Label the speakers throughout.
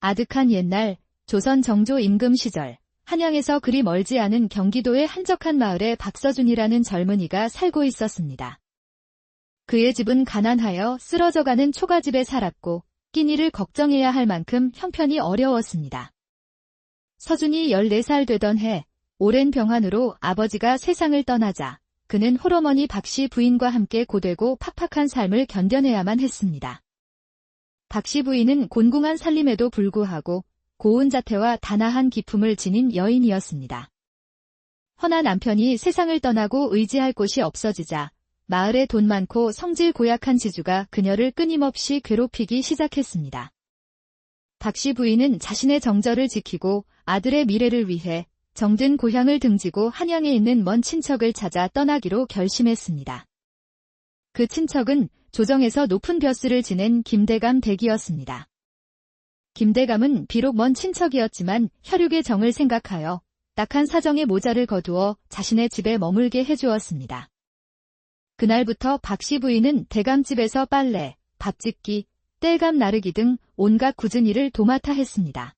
Speaker 1: 아득한 옛날 조선 정조 임금 시절 한양에서 그리 멀지 않은 경기도의 한적한 마을에 박서준이라는 젊은이가 살고 있었습니다. 그의 집은 가난하여 쓰러져가는 초가집에 살았고 끼니를 걱정해야 할 만큼 형편이 어려웠습니다. 서준이 14살 되던 해 오랜 병환으로 아버지가 세상을 떠나자 그는 홀어머니 박씨 부인과 함께 고되고 팍팍한 삶을 견뎌내야만 했습니다. 박씨 부인은 곤궁한 살림에도 불구하고 고운 자태와 단아한 기품을 지닌 여인이었습니다. 허나 남편이 세상을 떠나고 의지할 곳이 없어지자 마을에 돈 많고 성질 고약한 지주가 그녀를 끊임없이 괴롭히기 시작했습니다. 박씨 부인은 자신의 정절을 지키고 아들의 미래를 위해 정든 고향을 등지고 한양에 있는 먼 친척을 찾아 떠나기로 결심했습니다. 그 친척은 조정에서 높은 벼슬을 지낸 김대감 댁이었습니다. 김대감은 비록 먼 친척이었지만 혈육의 정을 생각하여 딱한 사정의 모자를 거두어 자신의 집에 머물게 해주었습니다. 그날부터 박씨 부인은 대감집에서 빨래, 밥짓기, 땔감 나르기 등 온갖 굳은 일을 도맡아 했습니다.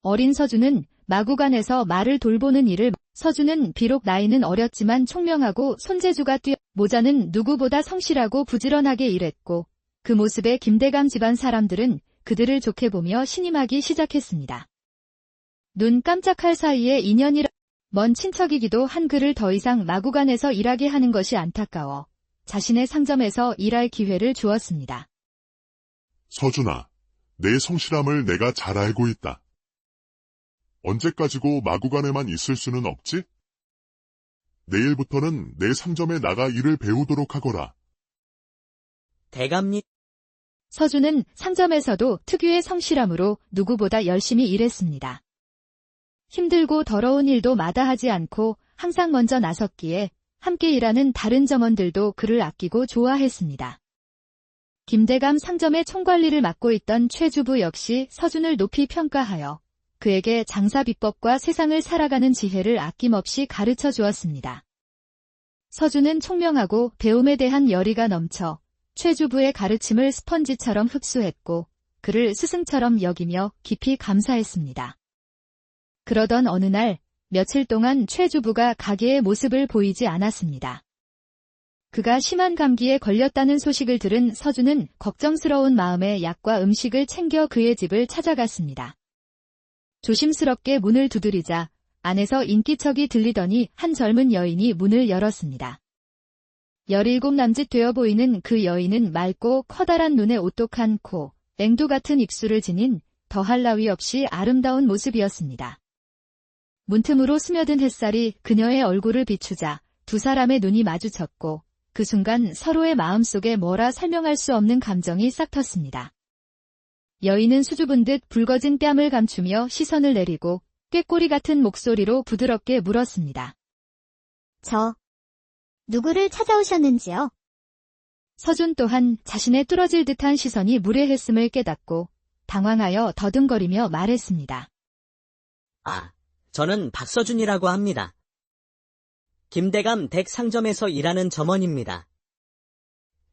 Speaker 1: 어린 서준은 마구간에서 말을 돌보는 일을 서준은 비록 나이는 어렸지만 총명하고 손재주가 뛰어 모자는 누구보다 성실하고 부지런하게 일했고 그 모습에 김대감 집안 사람들은 그들을 좋게 보며 신임하기 시작했습니다. 눈 깜짝할 사이에 인연이라 먼 친척이기도 한 그를 더 이상 마구간에서 일하게 하는 것이 안타까워 자신의 상점에서 일할 기회를 주었습니다.
Speaker 2: 서준아, 내 성실함을 내가 잘 알고 있다. 언제까지고 마구간에만 있을 수는 없지? 내일부터는 내 상점에 나가 일을 배우도록 하거라.
Speaker 3: 대감님.
Speaker 1: 서준은 상점에서도 특유의 성실함으로 누구보다 열심히 일했습니다. 힘들고 더러운 일도 마다하지 않고 항상 먼저 나섰기에 함께 일하는 다른 점원들도 그를 아끼고 좋아했습니다. 김대감 상점의 총관리를 맡고 있던 최주부 역시 서준을 높이 평가하여 그에게 장사 비법과 세상을 살아가는 지혜를 아낌없이 가르쳐 주었습니다. 서준은 총명하고 배움에 대한 열의가 넘쳐 최주부의 가르침을 스펀지처럼 흡수했고 그를 스승처럼 여기며 깊이 감사했습니다. 그러던 어느 날 며칠 동안 최주부가 가게의 모습을 보이지 않았습니다. 그가 심한 감기에 걸렸다는 소식을 들은 서준은 걱정스러운 마음에 약과 음식을 챙겨 그의 집을 찾아갔습니다. 조심스럽게 문을 두드리자 안에서 인기척이 들리더니 한 젊은 여인이 문을 열었습니다. 17 남짓 되어 보이는 그 여인은 맑고 커다란 눈에 오똑한 코, 앵두 같은 입술을 지닌 더할 나위 없이 아름다운 모습이었습니다. 문틈으로 스며든 햇살이 그녀의 얼굴을 비추자 두 사람의 눈이 마주쳤고 그 순간 서로의 마음속에 뭐라 설명할 수 없는 감정이 싹 텄습니다. 여인은 수줍은 듯 붉어진 뺨을 감추며 시선을 내리고 꾀꼬리 같은 목소리로 부드럽게 물었습니다.
Speaker 4: 누구를 찾아오셨는지요?
Speaker 1: 서준 또한 자신의 뚫어질 듯한 시선이 무례했음을 깨닫고 당황하여 더듬거리며 말했습니다.
Speaker 3: 저는 박서준이라고 합니다. 김대감 댁 상점에서 일하는 점원입니다.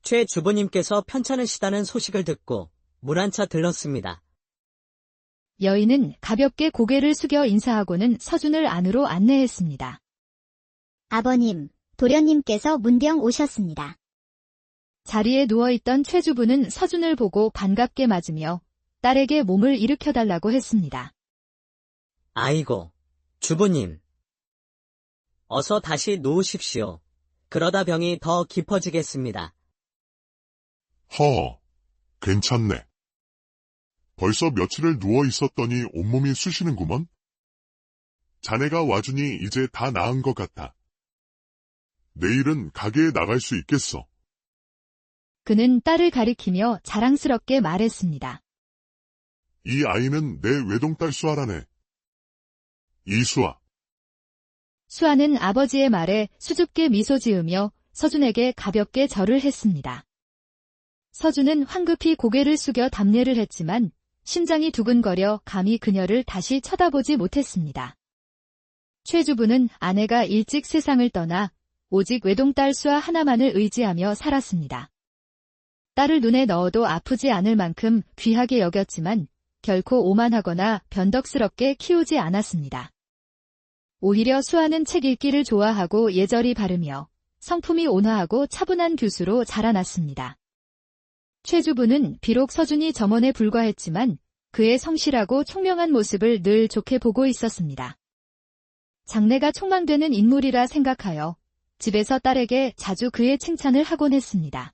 Speaker 3: 최 주부님께서 편찮으시다는 소식을 듣고 물 한 차 들렀습니다.
Speaker 1: 여인은 가볍게 고개를 숙여 인사하고는 서준을 안으로 안내했습니다.
Speaker 4: 아버님, 도련님께서 문병 오셨습니다.
Speaker 1: 자리에 누워있던 최 주부는 서준을 보고 반갑게 맞으며 딸에게 몸을 일으켜달라고 했습니다.
Speaker 3: 아이고, 주부님. 어서 다시 누우십시오. 그러다 병이 더 깊어지겠습니다.
Speaker 2: 괜찮네. 벌써 며칠을 누워 있었더니 온몸이 쑤시는구먼. 자네가 와주니 이제 다 나은 것 같아. 내일은 가게에 나갈 수 있겠어.
Speaker 1: 그는 딸을 가리키며 자랑스럽게 말했습니다.
Speaker 2: 이 아이는 내 외동딸 수아라네. 이수아.
Speaker 1: 수아는 아버지의 말에 수줍게 미소 지으며 서준에게 가볍게 절을 했습니다. 서준은 황급히 고개를 숙여 답례를 했지만 심장이 두근거려 감히 그녀를 다시 쳐다보지 못했습니다. 최 주부는 아내가 일찍 세상을 떠나 오직 외동딸 수아 하나만을 의지하며 살았습니다. 딸을 눈에 넣어도 아프지 않을 만큼 귀하게 여겼지만 결코 오만하거나 변덕스럽게 키우지 않았습니다. 오히려 수아는 책 읽기를 좋아하고 예절이 바르며 성품이 온화하고 차분한 교수로 자라났습니다. 최 주부는 비록 서준이 점원에 불과했지만 그의 성실하고 총명한 모습을 늘 좋게 보고 있었습니다. 장래가 촉망되는 인물이라 생각하여 집에서 딸에게 자주 그의 칭찬을 하곤 했습니다.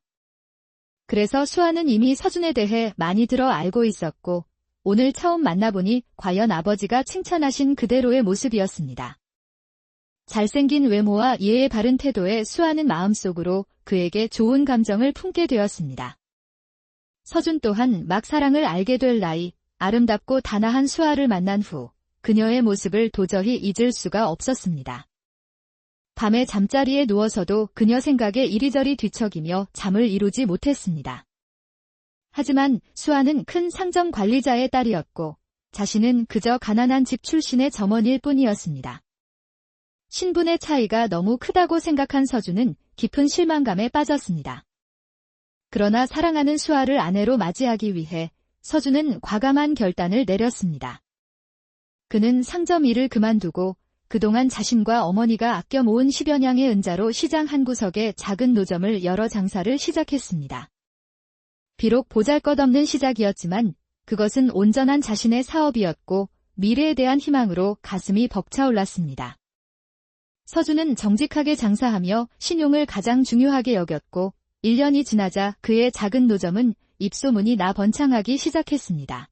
Speaker 1: 그래서 수아는 이미 서준에 대해 많이 들어 알고 있었고 오늘 처음 만나보니 과연 아버지가 칭찬하신 그대로의 모습이었습니다. 잘생긴 외모와 예의 바른 태도에 수아는 마음속으로 그에게 좋은 감정을 품게 되었습니다. 서준 또한 막 사랑을 알게 될 나이, 아름답고 단아한 수아를 만난 후 그녀의 모습을 도저히 잊을 수가 없었습니다. 밤에 잠자리에 누워서도 그녀 생각에 이리저리 뒤척이며 잠을 이루지 못했습니다. 하지만 수아는 큰 상점 관리자의 딸이었고 자신은 그저 가난한 집 출신의 점원일 뿐이었습니다. 신분의 차이가 너무 크다고 생각한 서준은 깊은 실망감에 빠졌습니다. 그러나 사랑하는 수아를 아내로 맞이하기 위해 서준은 과감한 결단을 내렸습니다. 그는 상점 일을 그만두고 그동안 자신과 어머니가 아껴 모은 10여 냥의 은자로 시장 한 구석에 작은 노점을 열어 장사를 시작했습니다. 비록 보잘것없는 시작이었지만 그것은 온전한 자신의 사업이었고 미래에 대한 희망으로 가슴이 벅차올랐습니다. 서준은 정직하게 장사하며 신용을 가장 중요하게 여겼고 1년이 지나자 그의 작은 노점은 입소문이 나 번창하기 시작했습니다.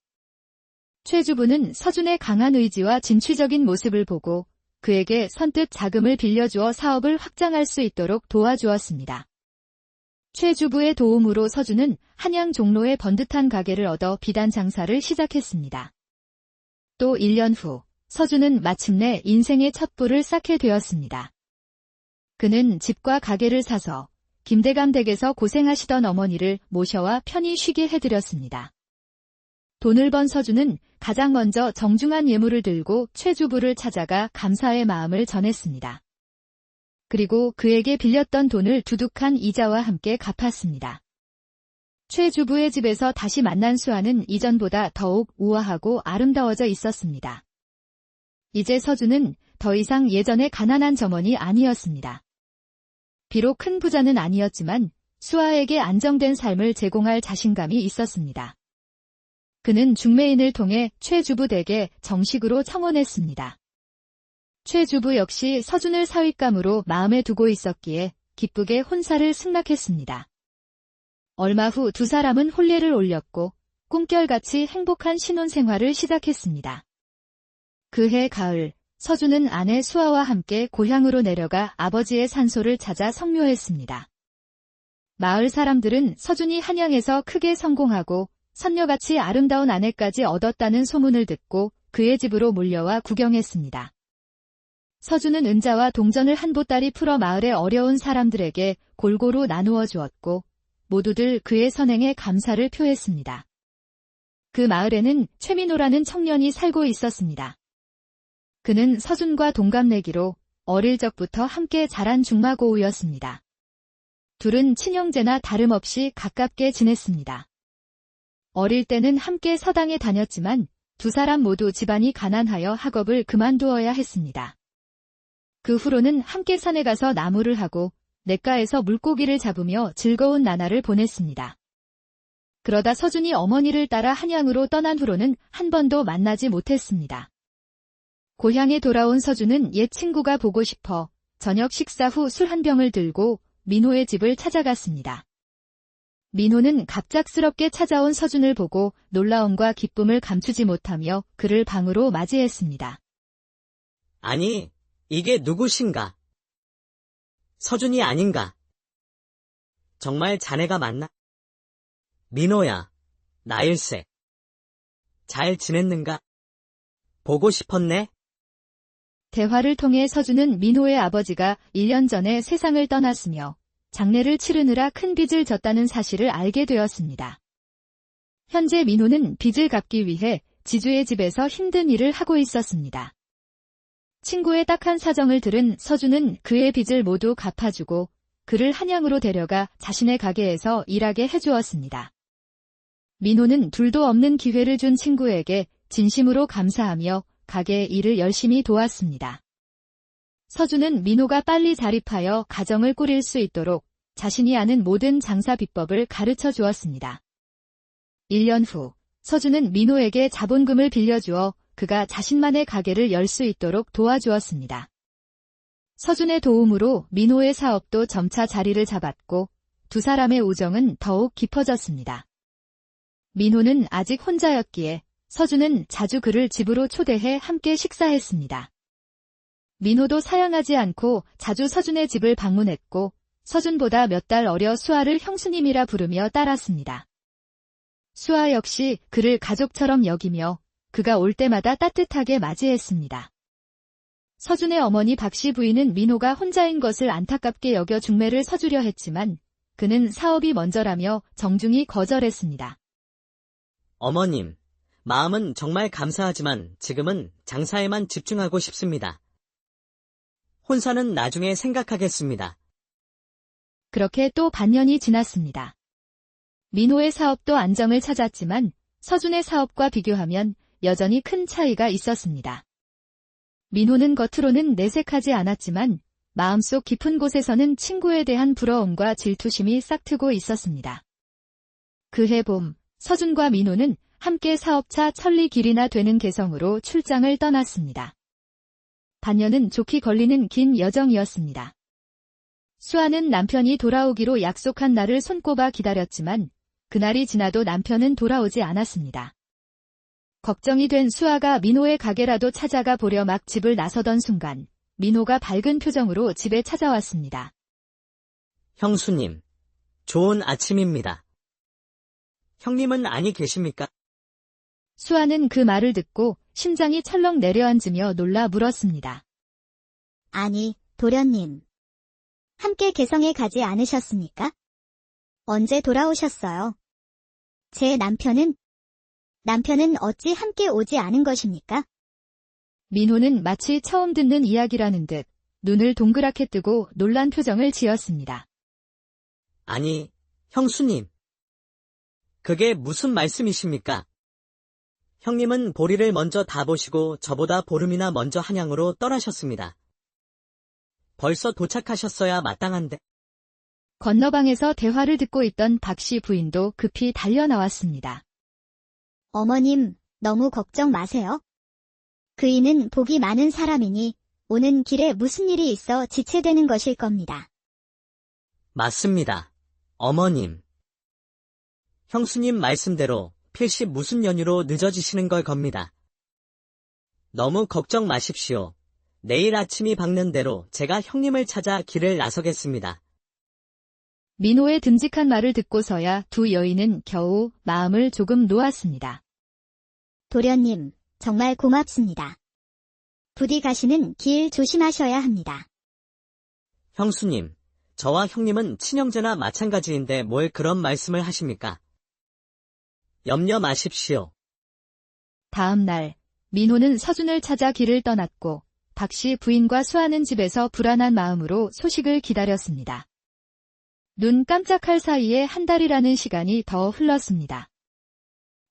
Speaker 1: 최 주부는 서준의 강한 의지와 진취적인 모습을 보고 그에게 선뜻 자금을 빌려주어 사업을 확장할 수 있도록 도와주었습니다. 최 주부의 도움으로 서준은 한양 종로에 번듯한 가게를 얻어 비단 장사를 시작했습니다. 또 1년 후 서준은 마침내 인생의 첫 불을 쌓게 되었습니다. 그는 집과 가게를 사서 김대감 댁에서 고생하시던 어머니를 모셔와 편히 쉬게 해드렸습니다. 돈을 번 서준은 가장 먼저 정중한 예물을 들고 최 주부를 찾아가 감사의 마음을 전했습니다. 그리고 그에게 빌렸던 돈을 두둑한 이자와 함께 갚았습니다. 최 주부의 집에서 다시 만난 수아는 이전보다 더욱 우아하고 아름다워져 있었습니다. 이제 서준은 더 이상 예전의 가난한 점원이 아니었습니다. 비록 큰 부자는 아니었지만 수아에게 안정된 삶을 제공할 자신감이 있었습니다. 그는 중매인을 통해 최 주부 댁에 정식으로 청혼했습니다. 최 주부 역시 서준을 사윗감으로 마음에 두고 있었기에 기쁘게 혼사를 승낙했습니다. 얼마 후 두 사람은 혼례를 올렸고 꿈결같이 행복한 신혼생활을 시작했습니다. 그해 가을, 서준은 아내 수아와 함께 고향으로 내려가 아버지의 산소를 찾아 성묘했습니다. 마을 사람들은 서준이 한양에서 크게 성공하고 선녀같이 아름다운 아내까지 얻었다는 소문을 듣고 그의 집으로 몰려와 구경했습니다. 서준은 은자와 동전을 한 보따리 풀어 마을의 어려운 사람들에게 골고루 나누어 주었고 모두들 그의 선행에 감사를 표했습니다. 그 마을에는 최민호라는 청년이 살고 있었습니다. 그는 서준과 동갑내기로 어릴 적부터 함께 자란 중마고우였습니다. 둘은 친형제나 다름없이 가깝게 지냈습니다. 어릴 때는 함께 서당에 다녔지만 두 사람 모두 집안이 가난하여 학업을 그만두어야 했습니다. 그 후로는 함께 산에 가서 나무를 하고 냇가에서 물고기를 잡으며 즐거운 나날을 보냈습니다. 그러다 서준이 어머니를 따라 한양으로 떠난 후로는 한 번도 만나지 못했습니다. 고향에 돌아온 서준은 옛 친구가 보고 싶어 저녁 식사 후 술 한 병을 들고 민호의 집을 찾아갔습니다. 민호는 갑작스럽게 찾아온 서준을 보고 놀라움과 기쁨을 감추지 못하며 그를 방으로 맞이했습니다.
Speaker 3: 아니, 이게 누구신가? 서준이 아닌가? 정말 자네가 맞나? 민호야, 나일세. 잘 지냈는가? 보고 싶었네?
Speaker 1: 대화를 통해 서준은 민호의 아버지가 1년 전에 세상을 떠났으며 장례를 치르느라 큰 빚을 졌다는 사실을 알게 되었습니다. 현재 민호는 빚을 갚기 위해 지주의 집에서 힘든 일을 하고 있었습니다. 친구의 딱한 사정을 들은 서준은 그의 빚을 모두 갚아주고 그를 한양으로 데려가 자신의 가게에서 일하게 해주었습니다. 민호는 둘도 없는 기회를 준 친구에게 진심으로 감사하며 가게 일을 열심히 도왔습니다. 서준은 민호가 빨리 자립하여 가정을 꾸릴 수 있도록 자신이 아는 모든 장사 비법을 가르쳐 주었습니다. 1년 후, 서준은 민호에게 자본금을 빌려주어 그가 자신만의 가게를 열 수 있도록 도와주었습니다. 서준의 도움으로 민호의 사업도 점차 자리를 잡았고 두 사람의 우정은 더욱 깊어졌습니다. 민호는 아직 혼자였기에 서준은 자주 그를 집으로 초대해 함께 식사했습니다. 민호도 사양하지 않고 자주 서준의 집을 방문했고 서준보다 몇 달 어려 수아를 형수님이라 부르며 따랐습니다. 수아 역시 그를 가족처럼 여기며 그가 올 때마다 따뜻하게 맞이했습니다. 서준의 어머니 박씨 부인은 민호가 혼자인 것을 안타깝게 여겨 중매를 서주려 했지만 그는 사업이 먼저라며 정중히 거절했습니다.
Speaker 3: 어머님, 마음은 정말 감사하지만 지금은 장사에만 집중하고 싶습니다. 혼사는 나중에 생각하겠습니다.
Speaker 1: 그렇게 또 반년이 지났습니다. 민호의 사업도 안정을 찾았지만 서준의 사업과 비교하면 여전히 큰 차이가 있었습니다. 민호는 겉으로는 내색하지 않았지만 마음속 깊은 곳에서는 친구에 대한 부러움과 질투심이 싹트고 있었습니다. 그해 봄, 서준과 민호는 함께 사업차 천리 길이나 되는 개성으로 출장을 떠났습니다. 반년은 좋게 걸리는 긴 여정이었습니다. 수아는 남편이 돌아오기로 약속한 날을 손꼽아 기다렸지만 그날이 지나도 남편은 돌아오지 않았습니다. 걱정이 된 수아가 민호의 가게라도 찾아가 보려 막 집을 나서던 순간 민호가 밝은 표정으로 집에 찾아왔습니다.
Speaker 3: 형수님, 좋은 아침입니다. 형님은 안이 계십니까?
Speaker 1: 수아는 그 말을 듣고 심장이 철렁 내려앉으며 놀라 물었습니다.
Speaker 4: 아니, 도련님. 함께 개성에 가지 않으셨습니까? 언제 돌아오셨어요? 제 남편은 어찌 함께 오지 않은 것입니까?
Speaker 1: 민호는 마치 처음 듣는 이야기라는 듯 눈을 동그랗게 뜨고 놀란 표정을 지었습니다.
Speaker 3: 아니, 형수님. 그게 무슨 말씀이십니까? 형님은 보리를 먼저 다 보시고 저보다 보름이나 먼저 한양으로 떠나셨습니다. 벌써 도착하셨어야 마땅한데.
Speaker 1: 건너방에서 대화를 듣고 있던 박씨 부인도 급히 달려 나왔습니다.
Speaker 4: 어머님, 너무 걱정 마세요. 그이는 복이 많은 사람이니 오는 길에 무슨 일이 있어 지체되는 것일 겁니다.
Speaker 3: 맞습니다. 어머님. 형수님 말씀대로 필시 무슨 연유로 늦어지시는 걸 겁니다. 너무 걱정 마십시오. 내일 아침이 밝는 대로 제가 형님을 찾아 길을 나서겠습니다.
Speaker 1: 민호의 듬직한 말을 듣고서야 두 여인은 겨우 마음을 조금 놓았습니다.
Speaker 4: 도련님, 정말 고맙습니다. 부디 가시는 길 조심하셔야 합니다.
Speaker 3: 형수님, 저와 형님은 친형제나 마찬가지인데 뭘 그런 말씀을 하십니까? 염려 마십시오.
Speaker 1: 다음 날, 민호는 서준을 찾아 길을 떠났고 박씨 부인과 수아는 집에서 불안한 마음으로 소식을 기다렸습니다. 눈 깜짝할 사이에 한 달이라는 시간이 더 흘렀습니다.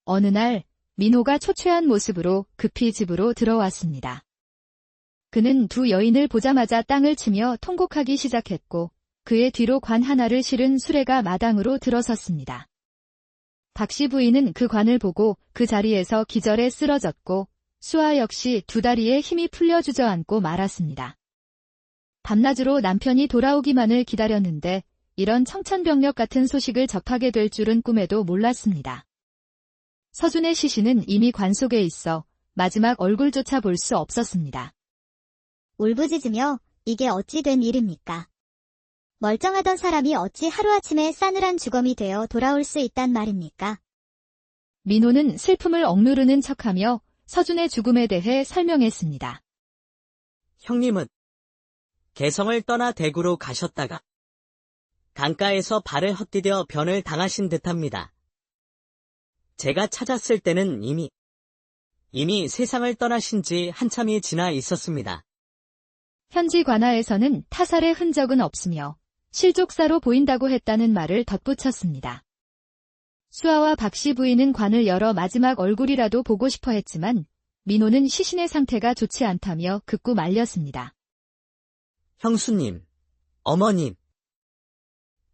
Speaker 1: 어느 날 민호가 초췌한 모습으로 급히 집으로 들어왔습니다. 그는 두 여인을 보자마자 땅을 치며 통곡하기 시작했고 그의 뒤로 관 하나를 실은 수레가 마당으로 들어섰습니다. 박씨 부인은 그 관을 보고 그 자리에서 기절해 쓰러졌고 수아 역시 두 다리에 힘이 풀려 주저앉고 말았습니다. 밤낮으로 남편이 돌아오기만을 기다렸는데 이런 청천벽력 같은 소식을 접하게 될 줄은 꿈에도 몰랐습니다. 서준의 시신은 이미 관 속에 있어 마지막 얼굴조차 볼 수 없었습니다.
Speaker 4: 울부짖으며 이게 어찌 된 일입니까? 멀쩡하던 사람이 어찌 하루아침에 싸늘한 주검이 되어 돌아올 수 있단 말입니까?
Speaker 1: 민호는 슬픔을 억누르는 척하며 서준의 죽음에 대해 설명했습니다.
Speaker 3: 형님은 개성을 떠나 대구로 가셨다가 강가에서 발을 헛디뎌 변을 당하신 듯합니다. 제가 찾았을 때는 이미 세상을 떠나신 지 한참이 지나 있었습니다.
Speaker 1: 현지 관하에서는 타살의 흔적은 없으며 실족사로 보인다고 했다는 말을 덧붙였습니다. 수아와 박씨 부인은 관을 열어 마지막 얼굴이라도 보고 싶어 했지만 민호는 시신의 상태가 좋지 않다며 극구 말렸습니다.
Speaker 3: 형수님, 어머님.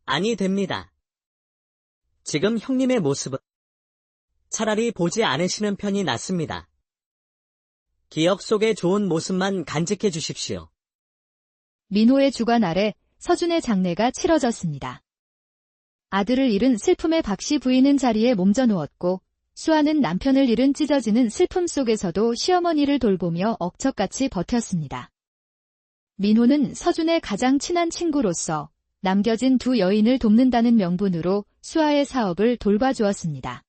Speaker 3: 아니 됩니다. 지금 형님의 모습은 차라리 보지 않으시는 편이 낫습니다. 기억 속의 좋은 모습만 간직해 주십시오.
Speaker 1: 민호의 주관 아래 서준의 장례가 치러졌습니다. 아들을 잃은 슬픔의 박씨 부인은 자리에 몸져 누웠고 수아는 남편을 잃은 찢어지는 슬픔 속에서도 시어머니를 돌보며 억척같이 버텼습니다. 민호는 서준의 가장 친한 친구로서 남겨진 두 여인을 돕는다는 명분으로 수아의 사업을 돌봐주었습니다.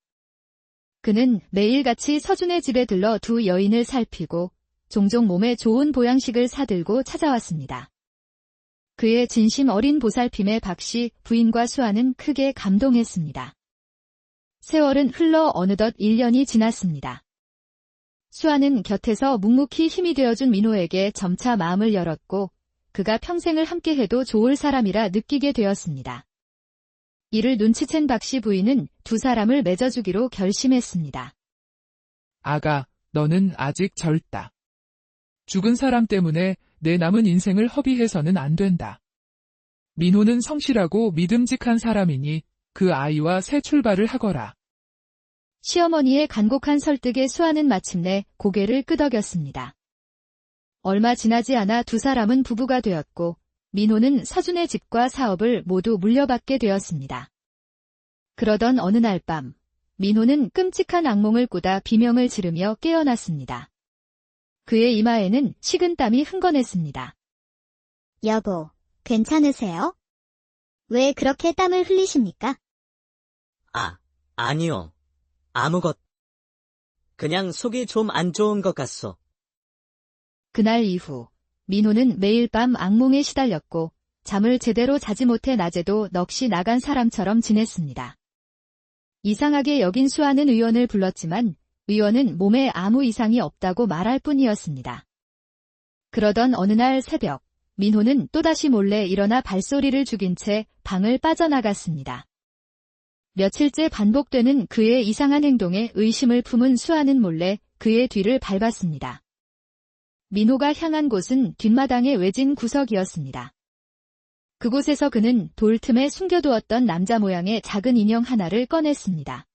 Speaker 1: 그는 매일같이 서준의 집에 들러 두 여인을 살피고 종종 몸에 좋은 보양식을 사들고 찾아왔습니다. 그의 진심 어린 보살핌에 박씨 부인과 수아는 크게 감동했습니다. 세월은 흘러 어느덧 1년이 지났습니다. 수아는 곁에서 묵묵히 힘이 되어준 민호에게 점차 마음을 열었고 그가 평생을 함께해도 좋을 사람이라 느끼게 되었습니다. 이를 눈치챈 박씨 부인은 두 사람을 맺어주기로 결심했습니다.
Speaker 5: 아가, 너는 아직 젊다. 죽은 사람 때문에 내 남은 인생을 허비해서는 안 된다. 민호는 성실하고 믿음직한 사람이니 그 아이와 새 출발을 하거라.
Speaker 1: 시어머니의 간곡한 설득에 수아는 마침내 고개를 끄덕였습니다. 얼마 지나지 않아 두 사람은 부부가 되었고 민호는 서준의 집과 사업을 모두 물려받게 되었습니다. 그러던 어느 날 밤, 민호는 끔찍한 악몽을 꾸다 비명을 지르며 깨어났습니다. 그의 이마에는 식은땀이 흥건했습니다.
Speaker 4: 여보, 괜찮으세요? 왜 그렇게 땀을 흘리십니까?
Speaker 3: 아니요. 아무것. 그냥 속이 좀 안 좋은 것 같소.
Speaker 1: 그날 이후 민호는 매일 밤 악몽에 시달렸고 잠을 제대로 자지 못해 낮에도 넋이 나간 사람처럼 지냈습니다. 이상하게 여긴 수아는 의원을 불렀지만 의원은 몸에 아무 이상이 없다고 말할 뿐이었습니다. 그러던 어느 날 새벽, 민호는 또다시 몰래 일어나 발소리를 죽인 채 방을 빠져나갔습니다. 며칠째 반복되는 그의 이상한 행동에 의심을 품은 수아는 몰래 그의 뒤를 밟았습니다. 민호가 향한 곳은 뒷마당의 외진 구석이었습니다. 그곳에서 그는 돌 틈에 숨겨두었던 남자 모양의 작은 인형 하나를 꺼냈습니다.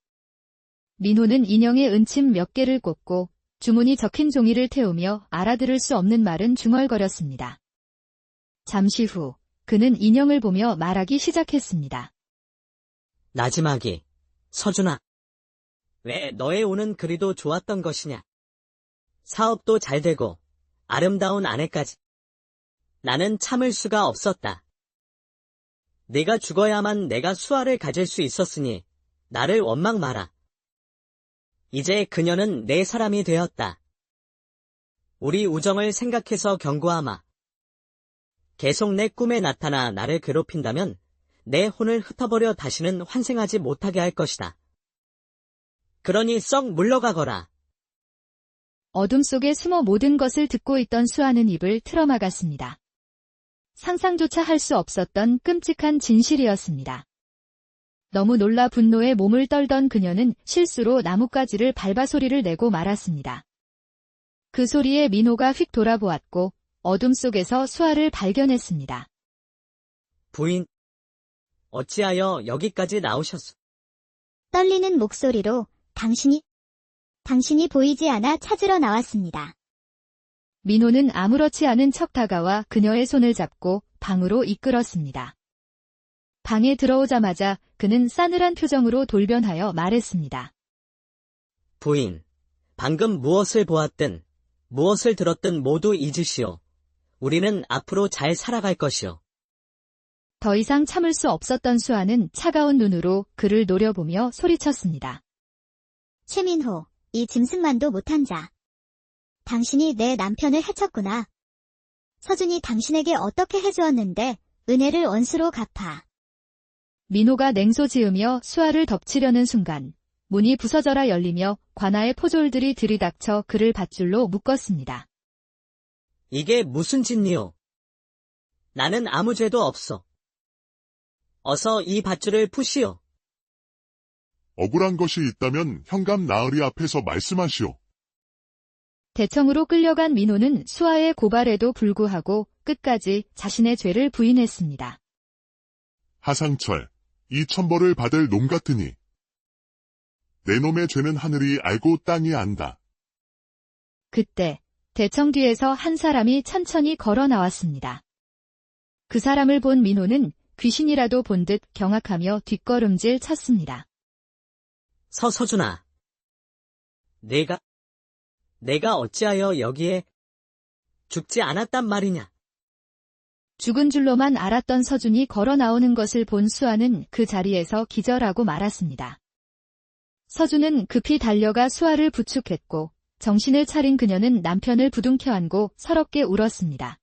Speaker 1: 민호는 인형에 은침 몇 개를 꽂고 주문이 적힌 종이를 태우며 알아들을 수 없는 말은 중얼거렸습니다. 잠시 후 그는 인형을 보며 말하기 시작했습니다.
Speaker 3: 나지막이, 서준아. 왜 너의 오는 그리도 좋았던 것이냐. 사업도 잘 되고 아름다운 아내까지. 나는 참을 수가 없었다. 네가 죽어야만 내가 수아를 가질 수 있었으니 나를 원망 마라. 이제 그녀는 내 사람이 되었다. 우리 우정을 생각해서 경고하마. 계속 내 꿈에 나타나 나를 괴롭힌다면 내 혼을 흩어버려 다시는 환생하지 못하게 할 것이다. 그러니 썩 물러가거라.
Speaker 1: 어둠 속에 숨어 모든 것을 듣고 있던 수아는 입을 틀어막았습니다. 상상조차 할 수 없었던 끔찍한 진실이었습니다. 너무 놀라 분노에 몸을 떨던 그녀는 실수로 나뭇가지를 밟아 소리를 내고 말았습니다. 그 소리에 민호가 휙 돌아보았고 어둠 속에서 수아를 발견했습니다.
Speaker 3: 부인, 어찌하여 여기까지 나오셨소?
Speaker 4: 떨리는 목소리로 당신이 보이지 않아 찾으러 나왔습니다.
Speaker 1: 민호는 아무렇지 않은 척 다가와 그녀의 손을 잡고 방으로 이끌었습니다. 방에 들어오자마자 그는 싸늘한 표정으로 돌변하여 말했습니다.
Speaker 3: 부인, 방금 무엇을 보았든 무엇을 들었든 모두 잊으시오. 우리는 앞으로 잘 살아갈 것이오.
Speaker 1: 더 이상 참을 수 없었던 수아는 차가운 눈으로 그를 노려보며 소리쳤습니다.
Speaker 4: 최민호, 이 짐승만도 못한 자. 당신이 내 남편을 해쳤구나. 서준이 당신에게 어떻게 해주었는데 은혜를 원수로 갚아.
Speaker 1: 민호가 냉소 지으며 수아를 덮치려는 순간 문이 부서져라 열리며 관아의 포졸들이 들이닥쳐 그를 밧줄로 묶었습니다.
Speaker 3: 이게 무슨 짓이오? 나는 아무 죄도 없어. 어서 이 밧줄을 푸시오.
Speaker 2: 억울한 것이 있다면 현감 나으리 앞에서 말씀하시오.
Speaker 1: 대청으로 끌려간 민호는 수아의 고발에도 불구하고 끝까지 자신의 죄를 부인했습니다.
Speaker 2: 하상철, 이 천벌을 받을 놈 같으니 내 놈의 죄는 하늘이 알고 땅이 안다.
Speaker 1: 그때 대청 뒤에서 한 사람이 천천히 걸어 나왔습니다. 그 사람을 본 민호는 귀신이라도 본 듯 경악하며 뒷걸음질 쳤습니다.
Speaker 3: 서준아. 내가 어찌하여 여기에 죽지 않았단 말이냐?
Speaker 1: 죽은 줄로만 알았던 서준이 걸어 나오는 것을 본 수아는 그 자리에서 기절하고 말았습니다. 서준은 급히 달려가 수아를 부축했고 정신을 차린 그녀는 남편을 부둥켜 안고 서럽게 울었습니다.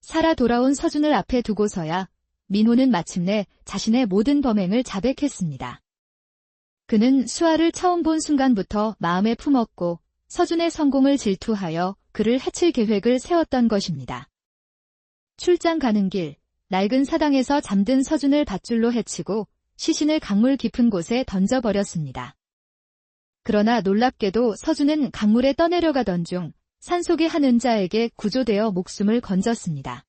Speaker 1: 살아 돌아온 서준을 앞에 두고서야 민호는 마침내 자신의 모든 범행을 자백했습니다. 그는 수아를 처음 본 순간부터 마음에 품었고 서준의 성공을 질투하여 그를 해칠 계획을 세웠던 것입니다. 출장 가는 길, 낡은 사당에서 잠든 서준을 밧줄로 해치고 시신을 강물 깊은 곳에 던져버렸습니다. 그러나 놀랍게도 서준은 강물에 떠내려가던 중 산속의 한 은자에게 구조되어 목숨을 건졌습니다.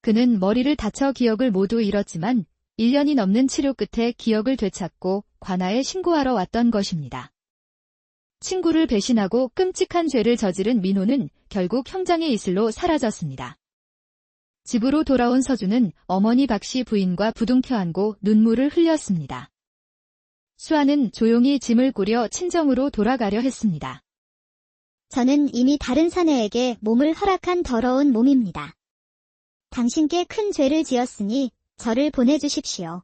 Speaker 1: 그는 머리를 다쳐 기억을 모두 잃었지만 1년이 넘는 치료 끝에 기억을 되찾고 관아에 신고하러 왔던 것입니다. 친구를 배신하고 끔찍한 죄를 저지른 민호는 결국 형장의 이슬로 사라졌습니다. 집으로 돌아온 서준은 어머니 박씨 부인과 부둥켜 안고 눈물을 흘렸습니다. 수아는 조용히 짐을 꾸려 친정으로 돌아가려 했습니다.
Speaker 4: 저는 이미 다른 사내에게 몸을 허락한 더러운 몸입니다. 당신께 큰 죄를 지었으니 저를 보내주십시오.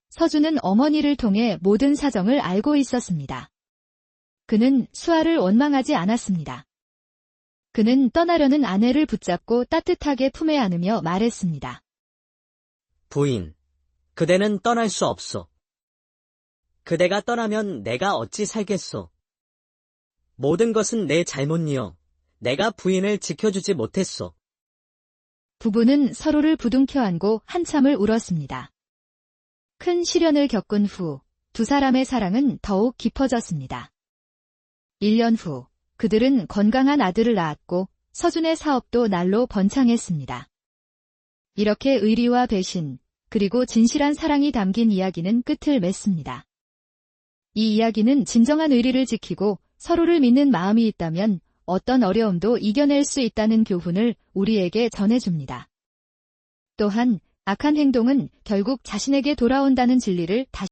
Speaker 1: 서준은 어머니를 통해 모든 사정을 알고 있었습니다. 그는 수아를 원망하지 않았습니다. 그는 떠나려는 아내를 붙잡고 따뜻하게 품에 안으며 말했습니다.
Speaker 3: 부인, 그대는 떠날 수 없소. 그대가 떠나면 내가 어찌 살겠소. 모든 것은 내 잘못이요. 내가 부인을 지켜주지 못했소.
Speaker 1: 부부는 서로를 부둥켜 안고 한참을 울었습니다. 큰 시련을 겪은 후 두 사람의 사랑은 더욱 깊어졌습니다. 1년 후 그들은 건강한 아들을 낳았고 서준의 사업도 날로 번창했습니다. 이렇게 의리와 배신, 그리고 진실한 사랑이 담긴 이야기는 끝을 맺습니다. 이 이야기는 진정한 의리를 지키고 서로를 믿는 마음이 있다면 어떤 어려움도 이겨낼 수 있다는 교훈을 우리에게 전해줍니다. 또한 악한 행동은 결국 자신에게 돌아온다는 진리를 다시